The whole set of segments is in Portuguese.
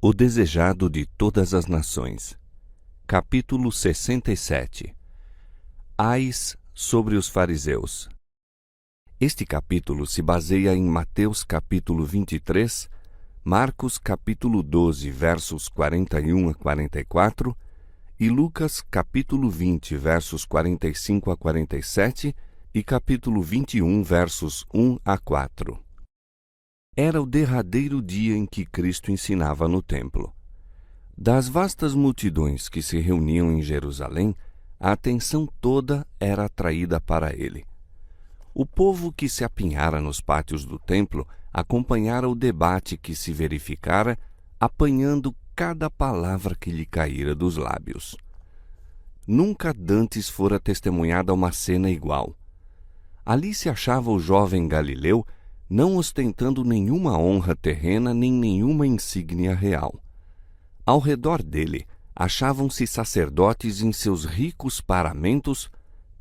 O desejado de todas as nações. Capítulo 67. Ais sobre os fariseus. Este capítulo se baseia em Mateus capítulo 23, Marcos capítulo 12, versos 41 a 44, e Lucas capítulo 20, versos 45 a 47, e capítulo 21, versos 1 a 4. Era o derradeiro dia em que Cristo ensinava no templo. Das vastas multidões que se reuniam em Jerusalém, a atenção toda era atraída para ele. O povo que se apinhara nos pátios do templo acompanhara o debate que se verificara, apanhando cada palavra que lhe caíra dos lábios. Nunca dantes fora testemunhada uma cena igual. Ali se achava o jovem Galileu, não ostentando nenhuma honra terrena nem nenhuma insígnia real. Ao redor dele achavam-se sacerdotes em seus ricos paramentos,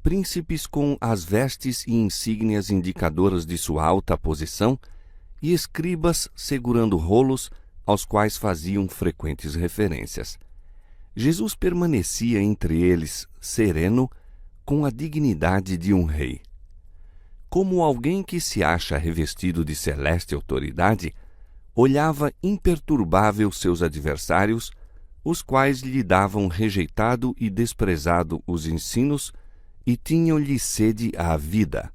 príncipes com as vestes e insígnias indicadoras de sua alta posição, e escribas segurando rolos aos quais faziam frequentes referências. Jesus permanecia entre eles, sereno, com a dignidade de um rei. Como alguém que se acha revestido de celeste autoridade, olhava imperturbável seus adversários, os quais lhe davam rejeitado e desprezado os ensinos e tinham-lhe sede à vida.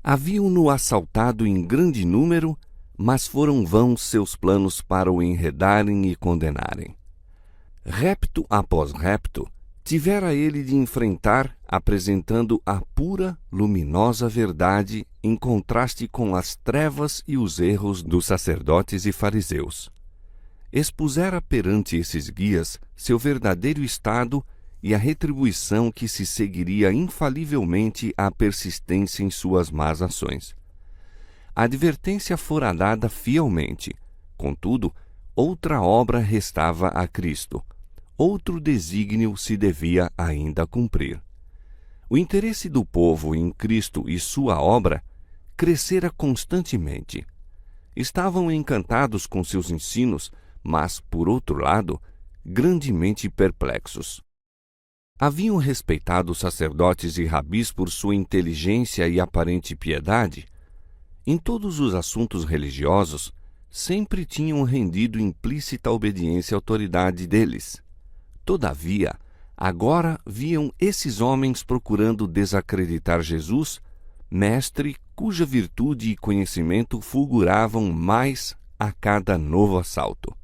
Haviam-no assaltado em grande número, mas foram vãos seus planos para o enredarem e condenarem. Repto após repto, tivera ele de enfrentar, apresentando a pura, luminosa verdade em contraste com as trevas e os erros dos sacerdotes e fariseus. Expusera perante esses guias seu verdadeiro estado e a retribuição que se seguiria infalivelmente à persistência em suas más ações. A advertência fora dada fielmente, contudo, outra obra restava a Cristo. Outro desígnio se devia ainda cumprir. O interesse do povo em Cristo e sua obra crescera constantemente. Estavam encantados com seus ensinos, mas, por outro lado, grandemente perplexos. Haviam respeitado os sacerdotes e rabis por sua inteligência e aparente piedade. Em todos os assuntos religiosos, sempre tinham rendido implícita obediência à autoridade deles. Todavia, agora viam esses homens procurando desacreditar Jesus, mestre cuja virtude e conhecimento fulguravam mais a cada novo assalto.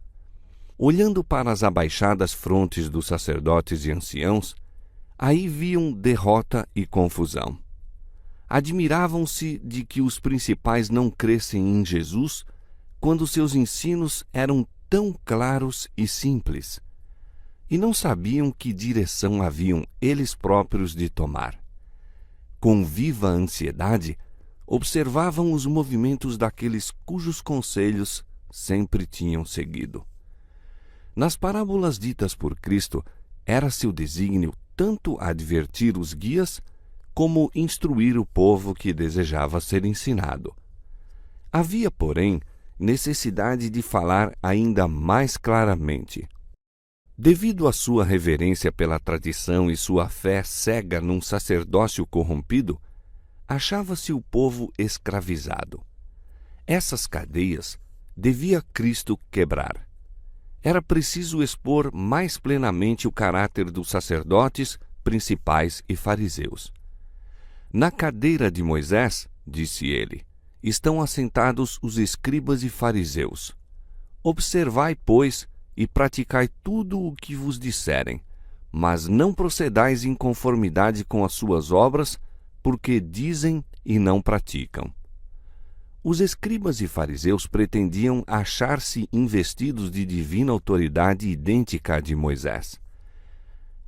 Olhando para as abaixadas frontes dos sacerdotes e anciãos, aí viam derrota e confusão. Admiravam-se de que os principais não crescem em Jesus quando seus ensinos eram tão claros e simples, e não sabiam que direção haviam eles próprios de tomar. Com viva ansiedade, observavam os movimentos daqueles cujos conselhos sempre tinham seguido. Nas parábolas ditas por Cristo, era seu desígnio tanto advertir os guias, como instruir o povo que desejava ser ensinado. Havia, porém, necessidade de falar ainda mais claramente. Devido à sua reverência pela tradição e sua fé cega num sacerdócio corrompido, achava-se o povo escravizado. Essas cadeias devia Cristo quebrar. Era preciso expor mais plenamente o caráter dos sacerdotes, principais e fariseus. Na cadeira de Moisés, disse ele, estão assentados os escribas e fariseus. Observai, pois, e praticai tudo o que vos disserem, mas não procedais em conformidade com as suas obras, porque dizem e não praticam. Os escribas e fariseus pretendiam achar-se investidos de divina autoridade idêntica à de Moisés.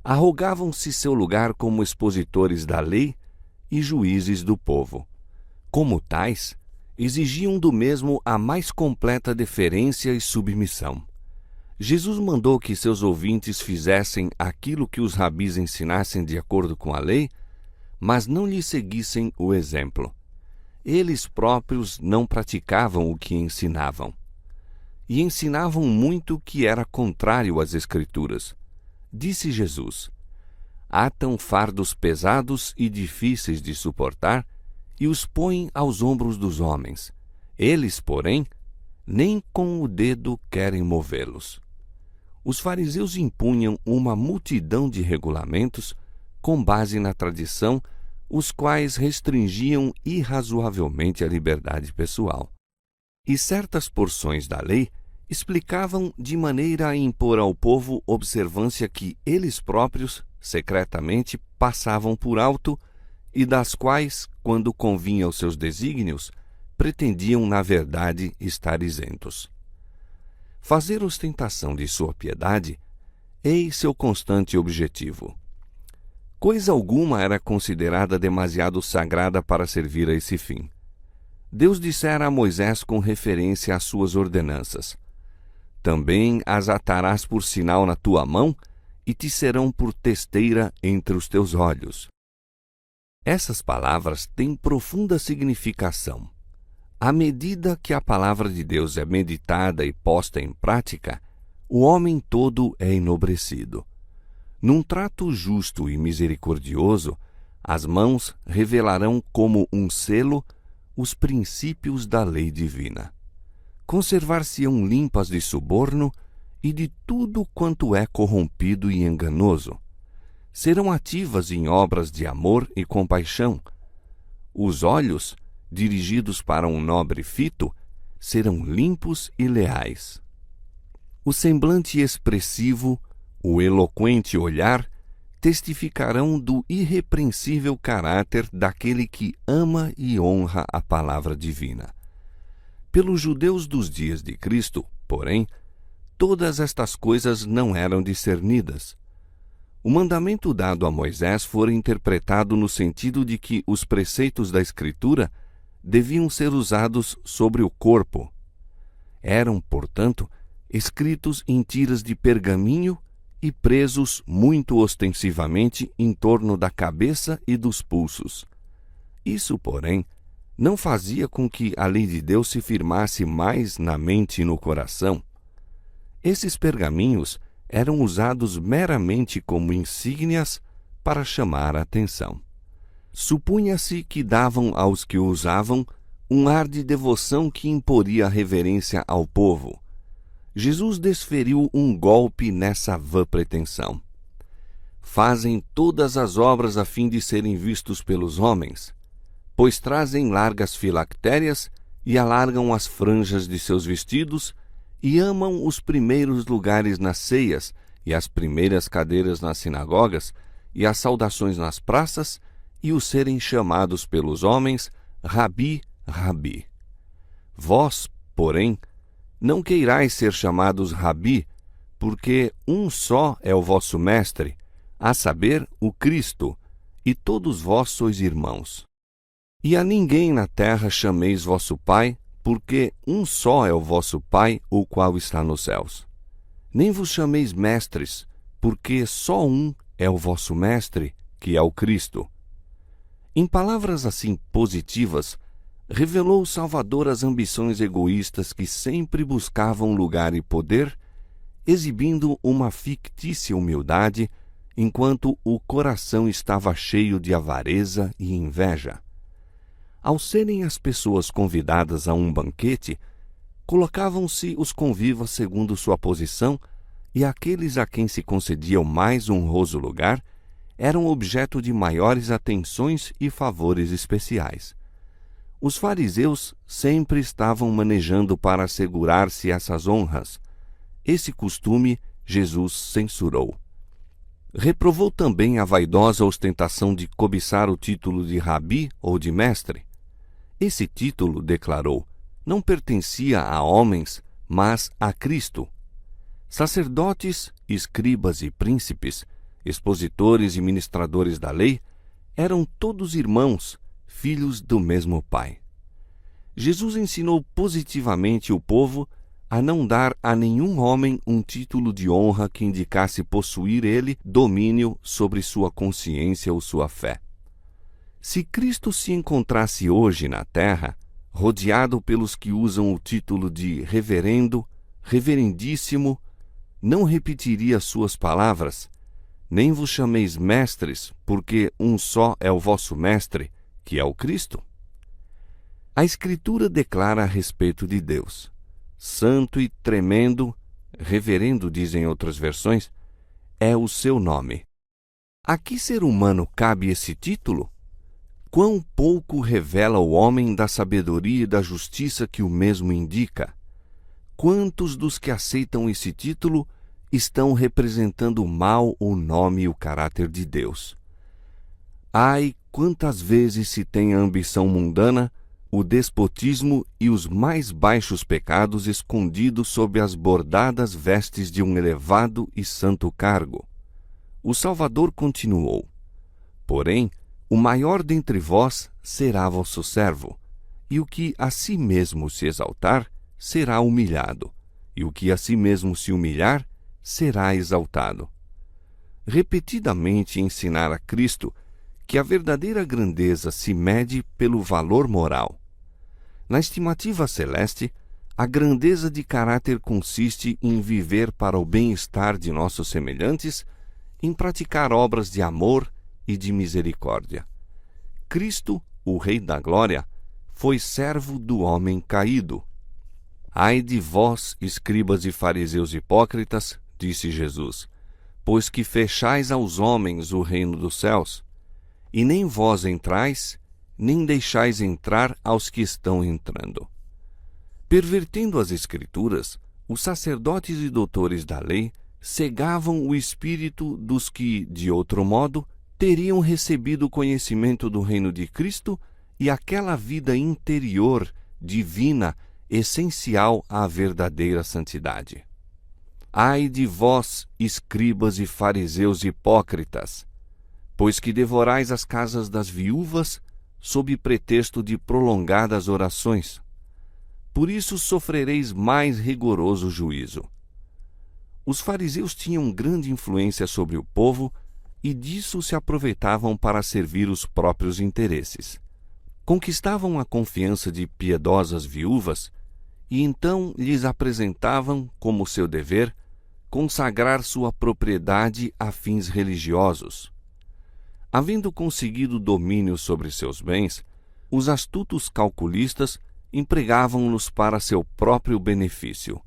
Arrogavam-se seu lugar como expositores da lei e juízes do povo. Como tais, exigiam do mesmo a mais completa deferência e submissão. Jesus mandou que seus ouvintes fizessem aquilo que os rabis ensinassem de acordo com a lei, mas não lhe seguissem o exemplo. Eles próprios não praticavam o que ensinavam. e ensinavam muito que era contrário às Escrituras. Disse Jesus: atam fardos pesados e difíceis de suportar e os põem aos ombros dos homens. Eles, porém, nem com o dedo querem movê-los. Os fariseus impunham uma multidão de regulamentos com base na tradição, os quais restringiam irrazoavelmente a liberdade pessoal. E certas porções da lei explicavam de maneira a impor ao povo observância que eles próprios, secretamente, passavam por alto e das quais, quando convinha aos seus desígnios, pretendiam, na verdade, estar isentos. Fazer ostentação de sua piedade, eis seu constante objetivo. Coisa alguma era considerada demasiado sagrada para servir a esse fim. Deus dissera a Moisés com referência às suas ordenanças: também as atarás por sinal na tua mão e te serão por testeira entre os teus olhos. Essas palavras têm profunda significação. À medida que a palavra de Deus é meditada e posta em prática, o homem todo é enobrecido. Num trato justo e misericordioso, as mãos revelarão como um selo os princípios da lei divina. Conservar-se-ão limpas de suborno e de tudo quanto é corrompido e enganoso. Serão ativas em obras de amor e compaixão. Os olhos, dirigidos para um nobre fito, serão limpos e leais. O semblante expressivo, o eloquente olhar, testificarão do irrepreensível caráter daquele que ama e honra a palavra divina. Pelos judeus dos dias de Cristo, porém, todas estas coisas não eram discernidas. O mandamento dado a Moisés fora interpretado no sentido de que os preceitos da Escritura deviam ser usados sobre o corpo. Eram, portanto, escritos em tiras de pergaminho e presos muito ostensivamente em torno da cabeça e dos pulsos. Isso, porém, não fazia com que a lei de Deus se firmasse mais na mente e no coração. Esses pergaminhos eram usados meramente como insígnias para chamar a atenção. Supunha-se que davam aos que o usavam um ar de devoção que imporia reverência ao povo. Jesus desferiu um golpe nessa vã pretensão. Fazem todas as obras a fim de serem vistos pelos homens, pois trazem largas filactérias e alargam as franjas de seus vestidos e amam os primeiros lugares nas ceias e as primeiras cadeiras nas sinagogas e as saudações nas praças e os serem chamados pelos homens Rabi, Rabi. Vós, porém, não queirais ser chamados Rabi, porque um só é o vosso mestre, a saber, o Cristo, e todos vós sois irmãos. E a ninguém na terra chameis vosso Pai, porque um só é o vosso Pai, o qual está nos céus. Nem vos chameis mestres, porque só um é o vosso mestre, que é o Cristo. Em palavras assim positivas, revelou o Salvador as ambições egoístas que sempre buscavam lugar e poder, exibindo uma fictícia humildade, enquanto o coração estava cheio de avareza e inveja. Ao serem as pessoas convidadas a um banquete, colocavam-se os convivas segundo sua posição, e aqueles a quem se concedia o mais honroso lugar eram objeto de maiores atenções e favores especiais. Os fariseus sempre estavam manejando para assegurar-se essas honras. Esse costume Jesus censurou. Reprovou também a vaidosa ostentação de cobiçar o título de rabi ou de mestre. Esse título, declarou, não pertencia a homens, mas a Cristo. Sacerdotes, escribas e príncipes, expositores e ministradores da lei, eram todos irmãos, filhos do mesmo Pai. Jesus ensinou positivamente o povo a não dar a nenhum homem um título de honra que indicasse possuir ele domínio sobre sua consciência ou sua fé. Se Cristo se encontrasse hoje na terra, rodeado pelos que usam o título de reverendo, reverendíssimo, não repetiria suas palavras? Nem vos chameis mestres, porque um só é o vosso mestre, que é o Cristo? A Escritura declara a respeito de Deus: santo e tremendo, reverendo dizem outras versões, é o seu nome. A que ser humano cabe esse título? Quão pouco revela o homem da sabedoria e da justiça que o mesmo indica? Quantos dos que aceitam esse título estão representando mal o nome e o caráter de Deus? Ai, quantas vezes se tem a ambição mundana, o despotismo e os mais baixos pecados escondidos sob as bordadas vestes de um elevado e santo cargo. O Salvador continuou: porém, o maior dentre vós será vosso servo, e o que a si mesmo se exaltar será humilhado, e o que a si mesmo se humilhar será exaltado. Repetidamente ensinara Cristo que a verdadeira grandeza se mede pelo valor moral. Na estimativa celeste, a grandeza de caráter consiste em viver para o bem-estar de nossos semelhantes, em praticar obras de amor e de misericórdia. Cristo, o Rei da Glória, foi servo do homem caído. Ai de vós, escribas e fariseus hipócritas, disse Jesus, pois que fechais aos homens o reino dos céus, e nem vós entrais, nem deixais entrar aos que estão entrando. Pervertendo as Escrituras, os sacerdotes e doutores da lei cegavam o espírito dos que, de outro modo, teriam recebido o conhecimento do reino de Cristo e aquela vida interior, divina, essencial à verdadeira santidade. Ai de vós, escribas e fariseus hipócritas, pois que devorais as casas das viúvas sob pretexto de prolongadas orações. Por isso sofrereis mais rigoroso juízo. Os fariseus tinham grande influência sobre o povo e disso se aproveitavam para servir os próprios interesses. Conquistavam a confiança de piedosas viúvas e então lhes apresentavam, como seu dever, consagrar sua propriedade a fins religiosos. Havendo conseguido domínio sobre seus bens, os astutos calculistas empregavam-nos para seu próprio benefício.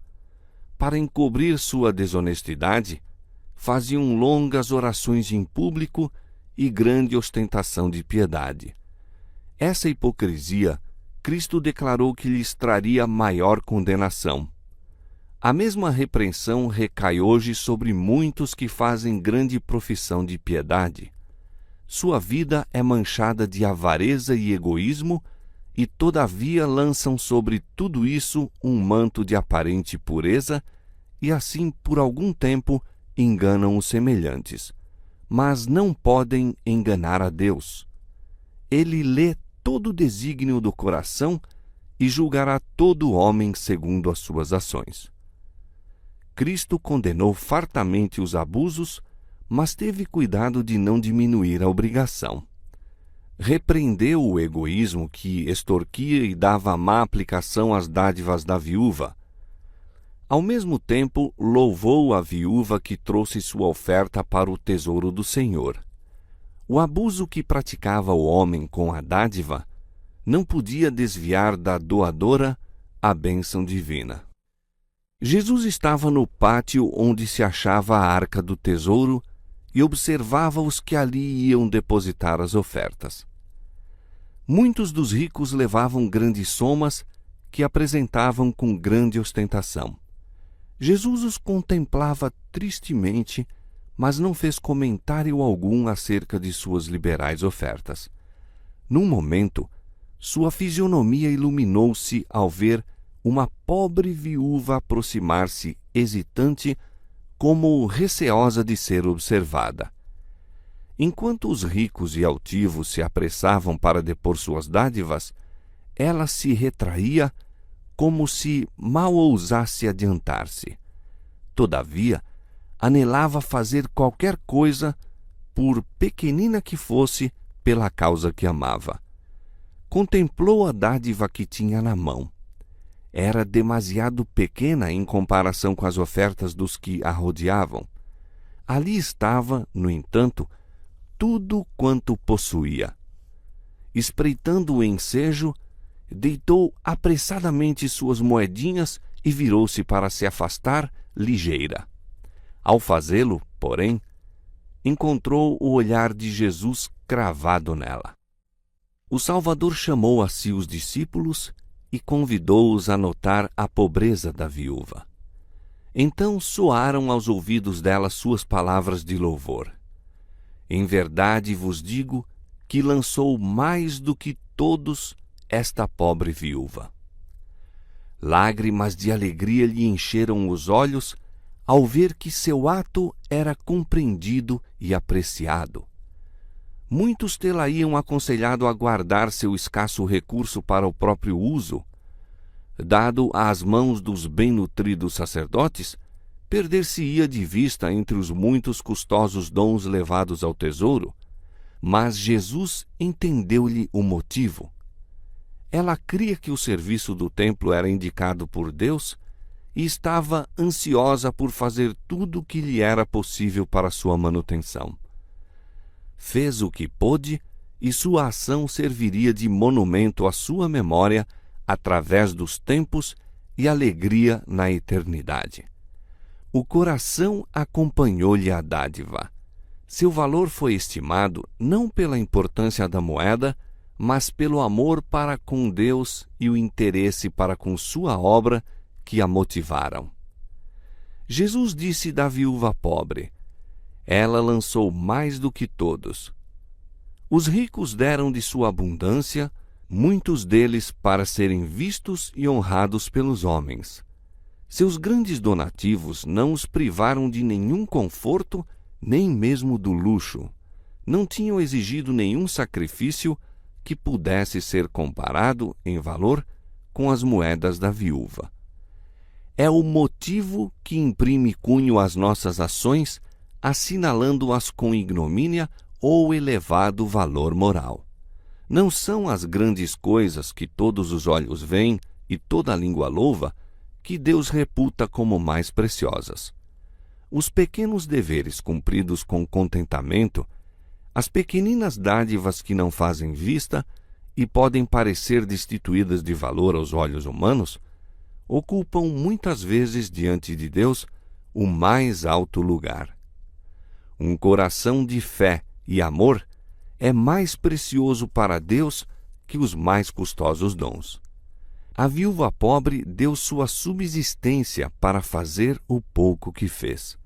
Para encobrir sua desonestidade, faziam longas orações em público e grande ostentação de piedade. Essa hipocrisia, Cristo declarou que lhes traria maior condenação. A mesma repreensão recai hoje sobre muitos que fazem grande profissão de piedade. Sua vida é manchada de avareza e egoísmo, e todavia lançam sobre tudo isso um manto de aparente pureza, e assim, por algum tempo, enganam os semelhantes. Mas não podem enganar a Deus. Ele lê todo o desígnio do coração e julgará todo homem segundo as suas ações. Cristo condenou fartamente os abusos, mas teve cuidado de não diminuir a obrigação. Repreendeu o egoísmo que extorquia e dava má aplicação às dádivas da viúva. Ao mesmo tempo, louvou a viúva que trouxe sua oferta para o tesouro do Senhor. O abuso que praticava o homem com a dádiva não podia desviar da doadora a bênção divina. Jesus estava no pátio onde se achava a arca do tesouro e observava os que ali iam depositar as ofertas. Muitos dos ricos levavam grandes somas que apresentavam com grande ostentação. Jesus os contemplava tristemente, mas não fez comentário algum acerca de suas liberais ofertas. Num momento, sua fisionomia iluminou-se ao ver uma pobre viúva aproximar-se hesitante, como receosa de ser observada. Enquanto os ricos e altivos se apressavam para depor suas dádivas, ela se retraía como se mal ousasse adiantar-se. Todavia, anelava fazer qualquer coisa, por pequenina que fosse, pela causa que amava. Contemplou a dádiva que tinha na mão. era demasiado pequena em comparação com as ofertas dos que a rodeavam. Ali estava, no entanto, tudo quanto possuía. Espreitando o ensejo, deitou apressadamente suas moedinhas e virou-se para se afastar, ligeira. Ao fazê-lo, porém, encontrou o olhar de Jesus cravado nela. O Salvador chamou a si os discípulos e convidou-os a notar a pobreza da viúva. Então soaram aos ouvidos dela suas palavras de louvor. Em verdade vos digo que lançou mais do que todos esta pobre viúva. Lágrimas de alegria lhe encheram os olhos ao ver que seu ato era compreendido e apreciado. Muitos tê-la iam aconselhado a guardar seu escasso recurso para o próprio uso. Dado às mãos dos bem-nutridos sacerdotes, perder-se-ia de vista entre os muitos custosos dons levados ao tesouro, mas Jesus entendeu-lhe o motivo. Ela cria que o serviço do templo era indicado por Deus e estava ansiosa por fazer tudo o que lhe era possível para sua manutenção. Fez o que pôde e sua ação serviria de monumento à sua memória através dos tempos e alegria na eternidade. O coração acompanhou-lhe a dádiva. Seu valor foi estimado não pela importância da moeda, mas pelo amor para com Deus e o interesse para com sua obra que a motivaram. Jesus disse da viúva pobre: ela lançou mais do que todos. Os ricos deram de sua abundância, muitos deles para serem vistos e honrados pelos homens. Seus grandes donativos não os privaram de nenhum conforto, nem mesmo do luxo. Não tinham exigido nenhum sacrifício que pudesse ser comparado, em valor, com as moedas da viúva. É o motivo que imprime cunho às nossas ações, assinalando-as com ignomínia ou elevado valor moral. Não são as grandes coisas que todos os olhos veem e toda a língua louva que Deus reputa como mais preciosas. Os pequenos deveres cumpridos com contentamento, as pequeninas dádivas que não fazem vista e podem parecer destituídas de valor aos olhos humanos, ocupam muitas vezes diante de Deus o mais alto lugar. Um coração de fé e amor é mais precioso para Deus que os mais custosos dons. A viúva pobre deu sua subsistência para fazer o pouco que fez.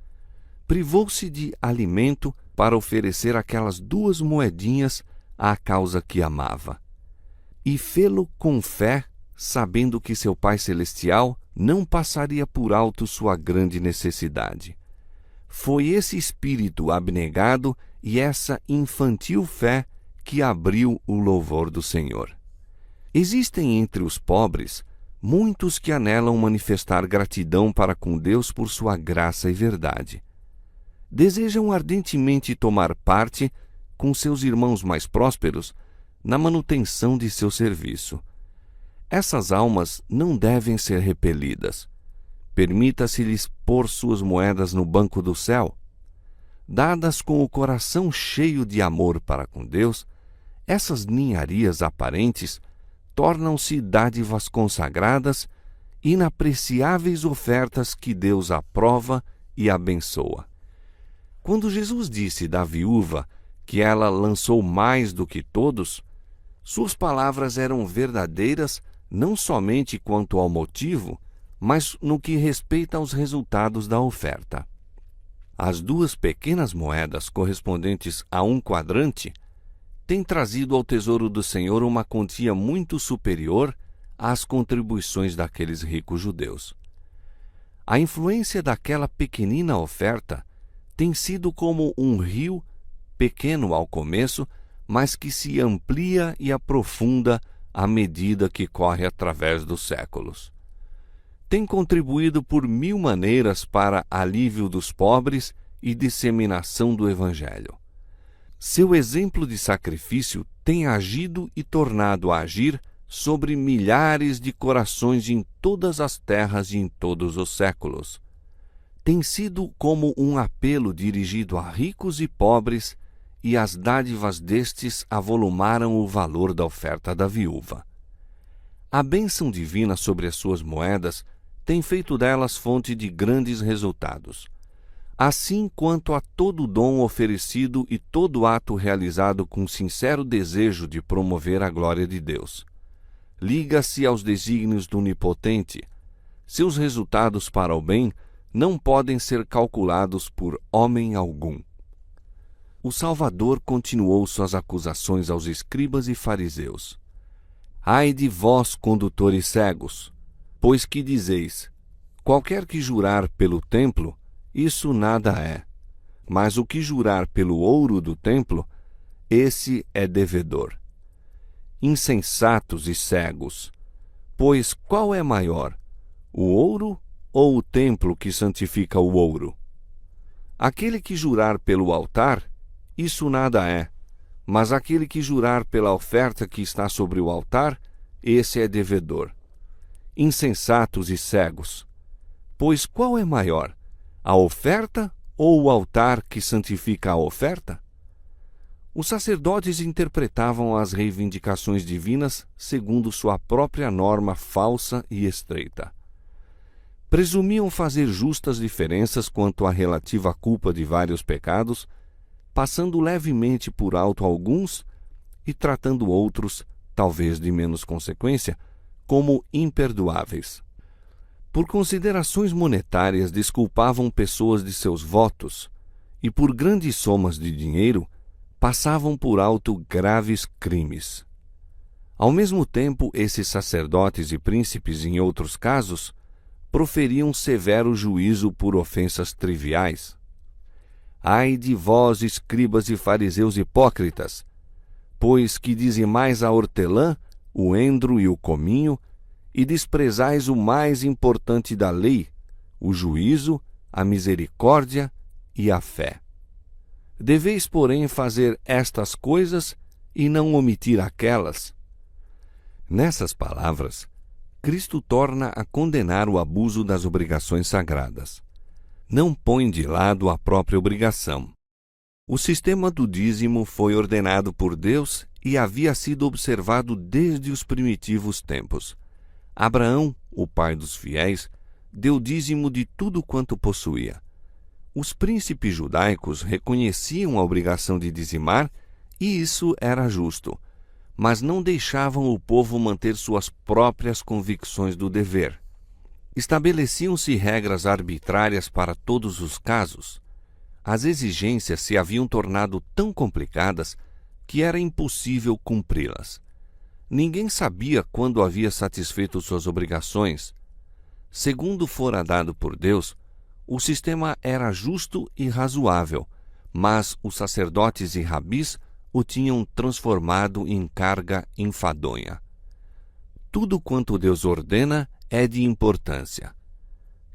Privou-se de alimento para oferecer aquelas 2 moedinhas à causa que amava. E fê-lo com fé, sabendo que seu Pai Celestial não passaria por alto sua grande necessidade. Foi esse espírito abnegado e essa infantil fé que abriu o louvor do Senhor. Existem entre os pobres muitos que anelam manifestar gratidão para com Deus por sua graça e verdade. Desejam ardentemente tomar parte, com seus irmãos mais prósperos, na manutenção de seu serviço. Essas almas não devem ser repelidas. Permita-se-lhes pôr suas moedas no banco do céu. Dadas com o coração cheio de amor para com Deus, essas ninharias aparentes tornam-se dádivas consagradas, inapreciáveis ofertas que Deus aprova e abençoa. Quando Jesus disse da viúva que ela lançou mais do que todos, suas palavras eram verdadeiras não somente quanto ao motivo, mas no que respeita aos resultados da oferta. As 2 pequenas moedas correspondentes a 1 quadrante têm trazido ao tesouro do Senhor uma quantia muito superior às contribuições daqueles ricos judeus. A influência daquela pequenina oferta tem sido como um rio, pequeno ao começo, mas que se amplia e aprofunda à medida que corre através dos séculos. Tem contribuído por 1000 maneiras para alívio dos pobres e disseminação do Evangelho. Seu exemplo de sacrifício tem agido e tornado a agir sobre milhares de corações em todas as terras e em todos os séculos. Tem sido como um apelo dirigido a ricos e pobres, e as dádivas destes avolumaram o valor da oferta da viúva. A bênção divina sobre as suas moedas tem feito delas fonte de grandes resultados. Assim quanto a todo dom oferecido e todo ato realizado com sincero desejo de promover a glória de Deus. Liga-se aos desígnios do Onipotente. Seus resultados para o bem não podem ser calculados por homem algum. O Salvador continuou suas acusações aos escribas e fariseus. Ai de vós, condutores cegos, pois que dizeis, qualquer que jurar pelo templo, isso nada é, mas o que jurar pelo ouro do templo, esse é devedor. Insensatos e cegos, pois qual é maior, o ouro ou o templo que santifica o ouro? Aquele que jurar pelo altar, isso nada é, mas aquele que jurar pela oferta que está sobre o altar, esse é devedor. Insensatos e cegos, pois qual é maior, a oferta ou o altar que santifica a oferta? Os sacerdotes interpretavam as reivindicações divinas segundo sua própria norma falsa e estreita. Presumiam fazer justas diferenças quanto à relativa culpa de vários pecados, passando levemente por alto alguns e tratando outros, talvez de menos consequência, como imperdoáveis. Por considerações monetárias desculpavam pessoas de seus votos e por grandes somas de dinheiro passavam por alto graves crimes. Ao mesmo tempo, esses sacerdotes e príncipes, em outros casos, proferiam severo juízo por ofensas triviais. Ai de vós, escribas e fariseus hipócritas, pois que dizimais a hortelã, o endro e o cominho, e desprezais o mais importante da lei, o juízo, a misericórdia e a fé. Deveis, porém, fazer estas coisas e não omitir aquelas. Nessas palavras, Cristo torna a condenar o abuso das obrigações sagradas. Não põe de lado a própria obrigação. O sistema do dízimo foi ordenado por Deus e havia sido observado desde os primitivos tempos. Abraão, o pai dos fiéis, deu dízimo de tudo quanto possuía. Os príncipes judaicos reconheciam a obrigação de dizimar, e isso era justo, mas não deixavam o povo manter suas próprias convicções do dever. Estabeleciam-se regras arbitrárias para todos os casos. As exigências se haviam tornado tão complicadas que era impossível cumpri-las. Ninguém sabia quando havia satisfeito suas obrigações. Segundo fora dado por Deus, o sistema era justo e razoável, mas os sacerdotes e rabis o tinham transformado em carga enfadonha. Tudo quanto Deus ordena é de importância.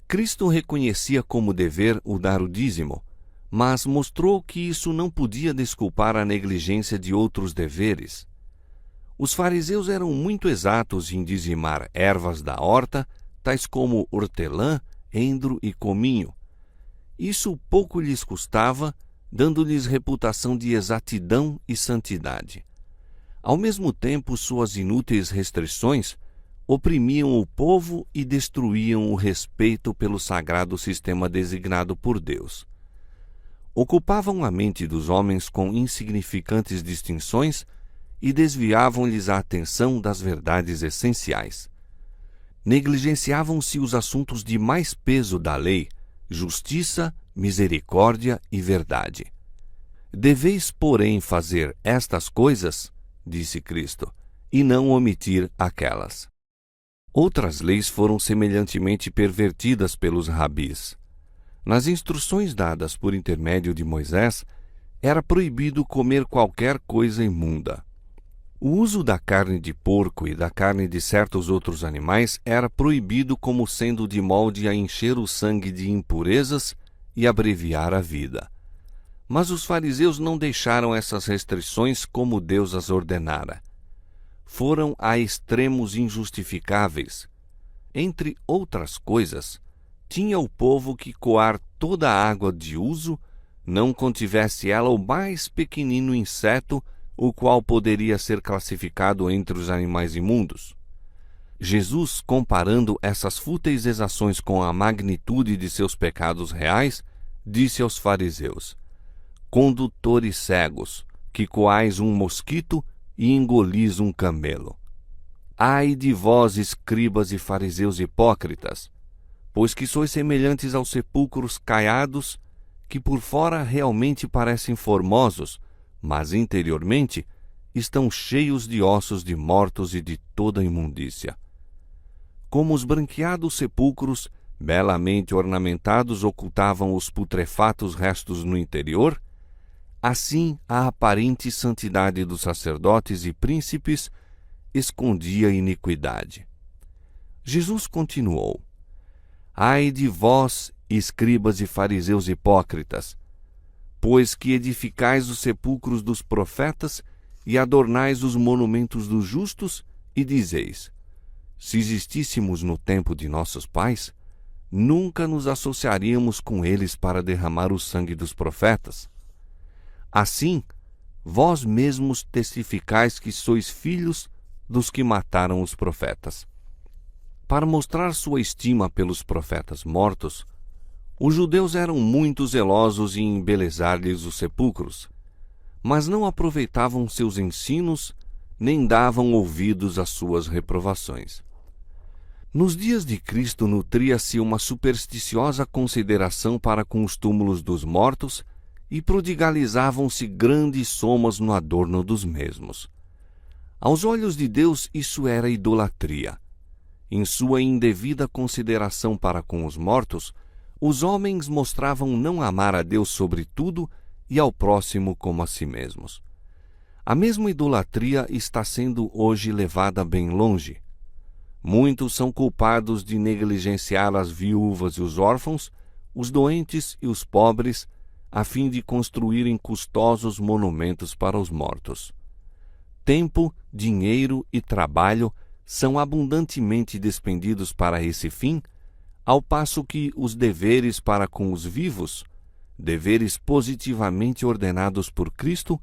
Cristo reconhecia como dever o dar o dízimo, mas mostrou que isso não podia desculpar a negligência de outros deveres. Os fariseus eram muito exatos em dizimar ervas da horta, tais como hortelã, endro e cominho. Isso pouco lhes custava, dando-lhes reputação de exatidão e santidade. Ao mesmo tempo, suas inúteis restrições oprimiam o povo e destruíam o respeito pelo sagrado sistema designado por Deus. Ocupavam a mente dos homens com insignificantes distinções e desviavam-lhes a atenção das verdades essenciais. Negligenciavam-se os assuntos de mais peso da lei, justiça, misericórdia e verdade. Deveis, porém, fazer estas coisas, disse Cristo, e não omitir aquelas. Outras leis foram semelhantemente pervertidas pelos rabis. Nas instruções dadas por intermédio de Moisés, era proibido comer qualquer coisa imunda. O uso da carne de porco e da carne de certos outros animais era proibido como sendo de molde a encher o sangue de impurezas e abreviar a vida. Mas os fariseus não deixaram essas restrições como Deus as ordenara. foram a extremos injustificáveis. Entre outras coisas, tinha o povo que coar toda a água de uso, não contivesse ela o mais pequenino inseto, o qual poderia ser classificado entre os animais imundos. Jesus, comparando essas fúteis exações com a magnitude de seus pecados reais, disse aos fariseus: condutores cegos, que coais um mosquito e engolis um camelo. Ai de vós, escribas e fariseus hipócritas, pois que sois semelhantes aos sepulcros caiados, que por fora realmente parecem formosos, mas interiormente estão cheios de ossos de mortos e de toda imundícia. Como os branqueados sepulcros, belamente ornamentados, ocultavam os putrefatos restos no interior, assim a aparente santidade dos sacerdotes e príncipes escondia a iniquidade. Jesus continuou: ai de vós, escribas e fariseus hipócritas, pois que edificais os sepulcros dos profetas e adornais os monumentos dos justos, e dizeis: se existíssemos no tempo de nossos pais, nunca nos associaríamos com eles para derramar o sangue dos profetas. Assim, vós mesmos testificais que sois filhos dos que mataram os profetas. Para mostrar sua estima pelos profetas mortos, os judeus eram muito zelosos em embelezar-lhes os sepulcros, mas não aproveitavam seus ensinos nem davam ouvidos às suas reprovações. Nos dias de Cristo nutria-se uma supersticiosa consideração para com os túmulos dos mortos e prodigalizavam-se grandes somas no adorno dos mesmos. Aos olhos de Deus isso era idolatria. Em sua indevida consideração para com os mortos, os homens mostravam não amar a Deus sobre tudo e ao próximo como a si mesmos. A mesma idolatria está sendo hoje levada bem longe. Muitos são culpados de negligenciar as viúvas e os órfãos, os doentes e os pobres, a fim de construírem custosos monumentos para os mortos. Tempo, dinheiro e trabalho são abundantemente despendidos para esse fim, ao passo que os deveres para com os vivos, deveres positivamente ordenados por Cristo,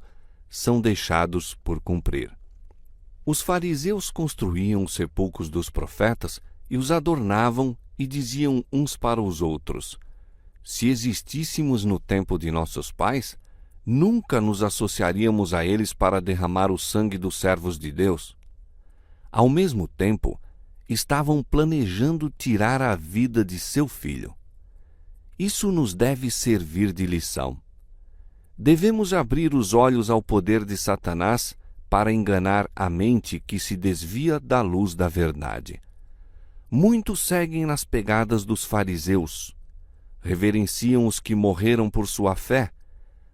são deixados por cumprir. Os fariseus construíam os sepulcros dos profetas e os adornavam e diziam uns para os outros: se existíssemos no tempo de nossos pais, nunca nos associaríamos a eles para derramar o sangue dos servos de Deus. Ao mesmo tempo, estavam planejando tirar a vida de seu filho. Isso nos deve servir de lição. Devemos abrir os olhos ao poder de Satanás para enganar a mente que se desvia da luz da verdade. Muitos seguem nas pegadas dos fariseus, reverenciam os que morreram por sua fé,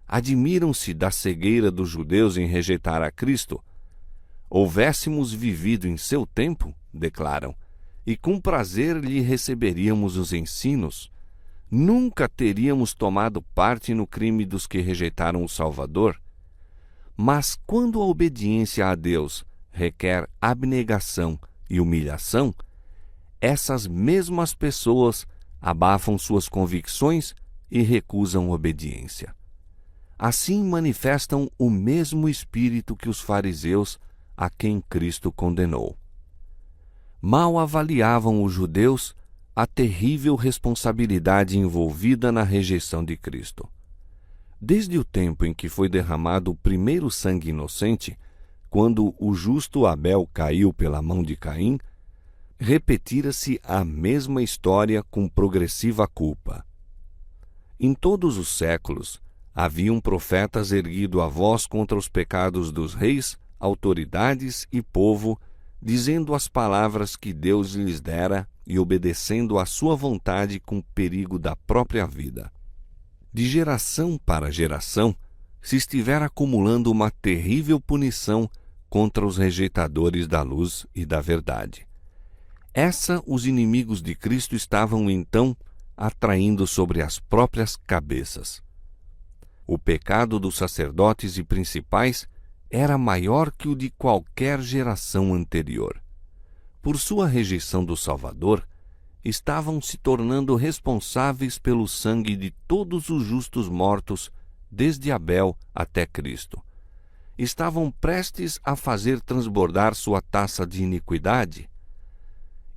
admiram-se da cegueira dos judeus em rejeitar a Cristo. Houvéssemos vivido em seu tempo, declaram, e com prazer lhe receberíamos os ensinos, nunca teríamos tomado parte no crime dos que rejeitaram o Salvador. Mas quando a obediência a Deus requer abnegação e humilhação, essas mesmas pessoas abafam suas convicções e recusam obediência. Assim manifestam o mesmo espírito que os fariseus a quem Cristo condenou. Mal avaliavam os judeus a terrível responsabilidade envolvida na rejeição de Cristo. Desde o tempo em que foi derramado o primeiro sangue inocente, quando o justo Abel caiu pela mão de Caim, repetira-se a mesma história com progressiva culpa. Em todos os séculos, haviam profetas erguido a voz contra os pecados dos reis, autoridades e povo, dizendo as palavras que Deus lhes dera e obedecendo à sua vontade com perigo da própria vida. De geração para geração, se estiver acumulando uma terrível punição contra os rejeitadores da luz e da verdade. Essa os inimigos de Cristo estavam então atraindo sobre as próprias cabeças. O pecado dos sacerdotes e principais era maior que o de qualquer geração anterior. Por sua rejeição do Salvador, estavam se tornando responsáveis pelo sangue de todos os justos mortos, desde Abel até Cristo. Estavam prestes a fazer transbordar sua taça de iniquidade,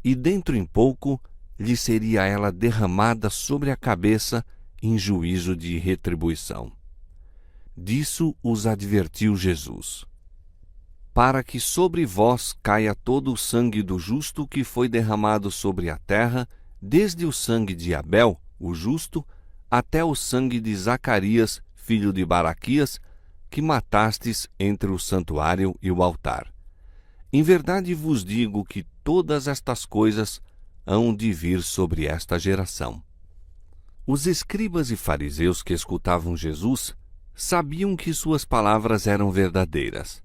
e dentro em pouco lhe seria ela derramada sobre a cabeça em juízo de retribuição. Disso os advertiu Jesus: para que sobre vós caia todo o sangue do justo que foi derramado sobre a terra, desde o sangue de Abel, o justo, até o sangue de Zacarias, filho de Baraquias, que matastes entre o santuário e o altar. Em verdade vos digo que todas estas coisas hão de vir sobre esta geração. Os escribas e fariseus que escutavam Jesus sabiam que suas palavras eram verdadeiras.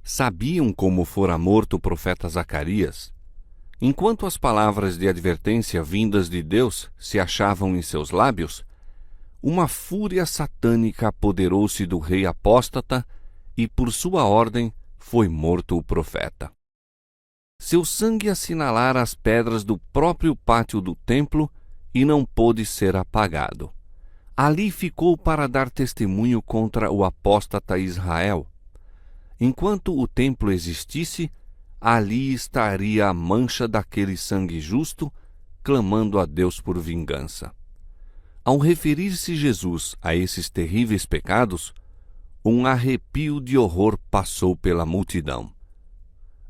Sabiam como fora morto o profeta Zacarias. Enquanto as palavras de advertência vindas de Deus se achavam em seus lábios, uma fúria satânica apoderou-se do rei apóstata e, por sua ordem, foi morto o profeta. Seu sangue assinalara as pedras do próprio pátio do templo e não pôde ser apagado. Ali ficou para dar testemunho contra o apóstata Israel. Enquanto o templo existisse, ali estaria a mancha daquele sangue justo, clamando a Deus por vingança. Ao referir-se Jesus a esses terríveis pecados, um arrepio de horror passou pela multidão.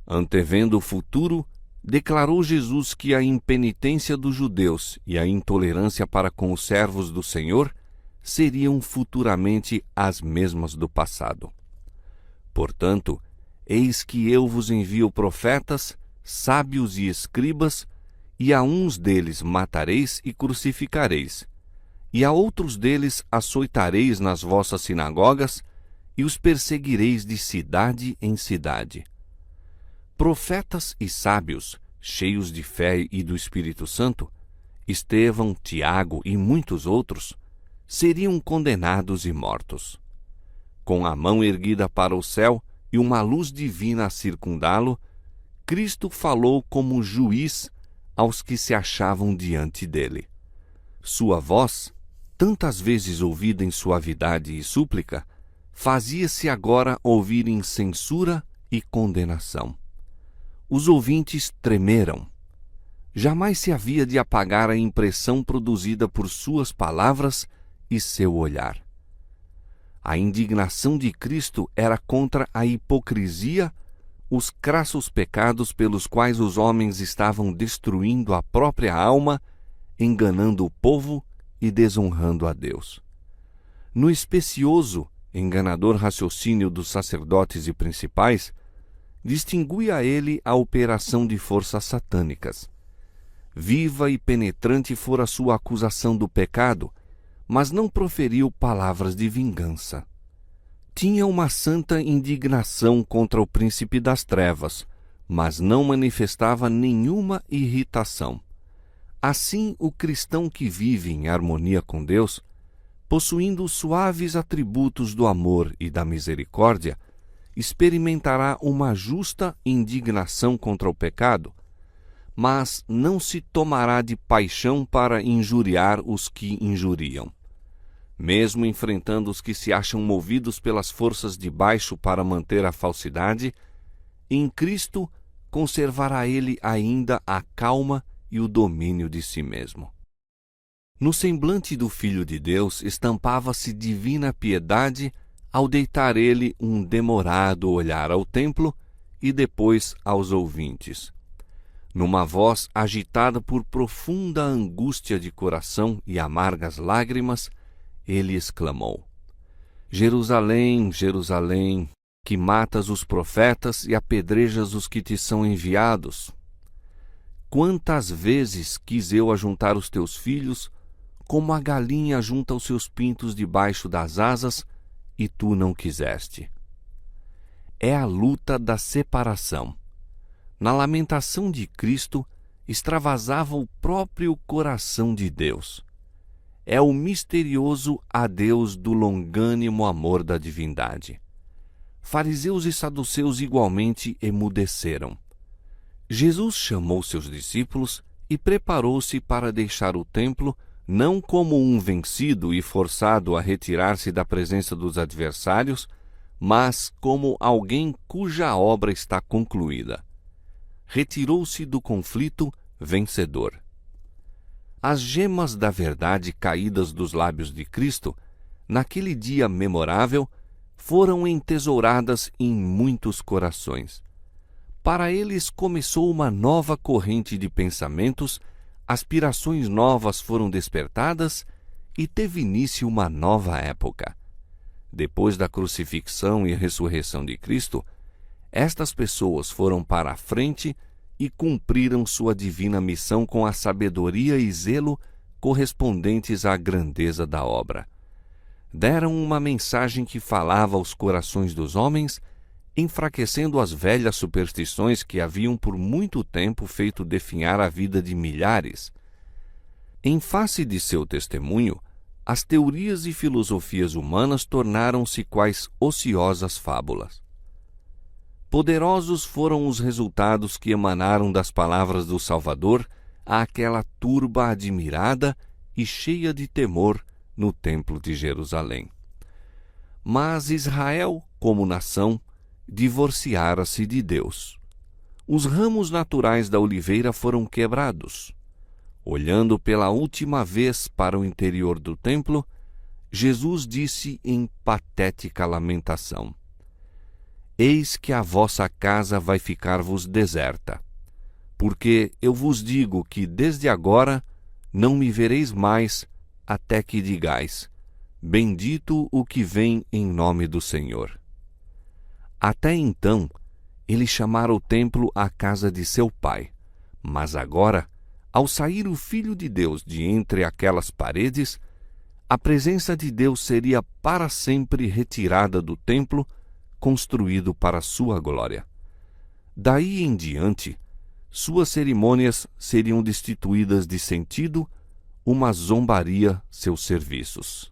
Antevendo o futuro, declarou Jesus que a impenitência dos judeus e a intolerância para com os servos do Senhor seriam futuramente as mesmas do passado. Portanto, eis que eu vos envio profetas, sábios e escribas, e a uns deles matareis e crucificareis, e a outros deles açoitareis nas vossas sinagogas, e os perseguireis de cidade em cidade. Profetas e sábios, cheios de fé e do Espírito Santo, Estevão, Tiago e muitos outros, seriam condenados e mortos. Com a mão erguida para o céu e uma luz divina a circundá-lo, Cristo falou como juiz aos que se achavam diante dele. Sua voz, tantas vezes ouvida em suavidade e súplica, fazia-se agora ouvir em censura e condenação. Os ouvintes tremeram. Jamais se havia de apagar a impressão produzida por suas palavras e seu olhar. A indignação de Cristo era contra a hipocrisia, os crassos pecados pelos quais os homens estavam destruindo a própria alma, enganando o povo e desonrando a Deus. No especioso, enganador raciocínio dos sacerdotes e principais, distinguia ele a operação de forças satânicas. Viva e penetrante fora sua acusação do pecado, mas não proferiu palavras de vingança. Tinha uma santa indignação contra o príncipe das trevas, mas não manifestava nenhuma irritação. Assim, o cristão que vive em harmonia com Deus, possuindo os suaves atributos do amor e da misericórdia, experimentará uma justa indignação contra o pecado, mas não se tomará de paixão para injuriar os que injuriam. Mesmo enfrentando os que se acham movidos pelas forças de baixo para manter a falsidade, em Cristo conservará ele ainda a calma e o domínio de si mesmo. No semblante do Filho de Deus estampava-se divina piedade ao deitar ele um demorado olhar ao templo e depois aos ouvintes. Numa voz agitada por profunda angústia de coração e amargas lágrimas, ele exclamou: Jerusalém, Jerusalém, que matas os profetas e apedrejas os que te são enviados. Quantas vezes quis eu ajuntar os teus filhos, como a galinha junta os seus pintos debaixo das asas, e tu não quiseste. É a luta da separação. Na lamentação de Cristo, extravasava o próprio coração de Deus. É o misterioso adeus do longânimo amor da divindade. fariseus e saduceus igualmente emudeceram. Jesus chamou seus discípulos e preparou-se para deixar o templo, não como um vencido e forçado a retirar-se da presença dos adversários, mas como alguém cuja obra está concluída. Retirou-se do conflito vencedor. As gemas da verdade caídas dos lábios de Cristo, naquele dia memorável, foram entesouradas em muitos corações. Para eles começou uma nova corrente de pensamentos, aspirações novas foram despertadas e teve início uma nova época. Depois da crucifixão e ressurreição de Cristo, estas pessoas foram para a frente e cumpriram sua divina missão com a sabedoria e zelo correspondentes à grandeza da obra. Deram uma mensagem que falava aos corações dos homens, enfraquecendo as velhas superstições que haviam por muito tempo feito definhar a vida de milhares. Em face de seu testemunho, as teorias e filosofias humanas tornaram-se quais ociosas fábulas. Poderosos foram os resultados que emanaram das palavras do Salvador àquela turba admirada e cheia de temor no Templo de Jerusalém. Mas Israel, como nação, divorciara-se de Deus. Os ramos naturais da oliveira foram quebrados. Olhando pela última vez para o interior do templo, Jesus disse em patética lamentação: Eis que a vossa casa vai ficar-vos deserta, porque eu vos digo que desde agora não me vereis mais, até que digais: Bendito o que vem em nome do Senhor. Até então, ele chamara o templo a casa de seu pai, mas agora, ao sair o Filho de Deus de entre aquelas paredes, a presença de Deus seria para sempre retirada do templo, construído para sua glória. Daí em diante, suas cerimônias seriam destituídas de sentido, uma zombaria seus serviços.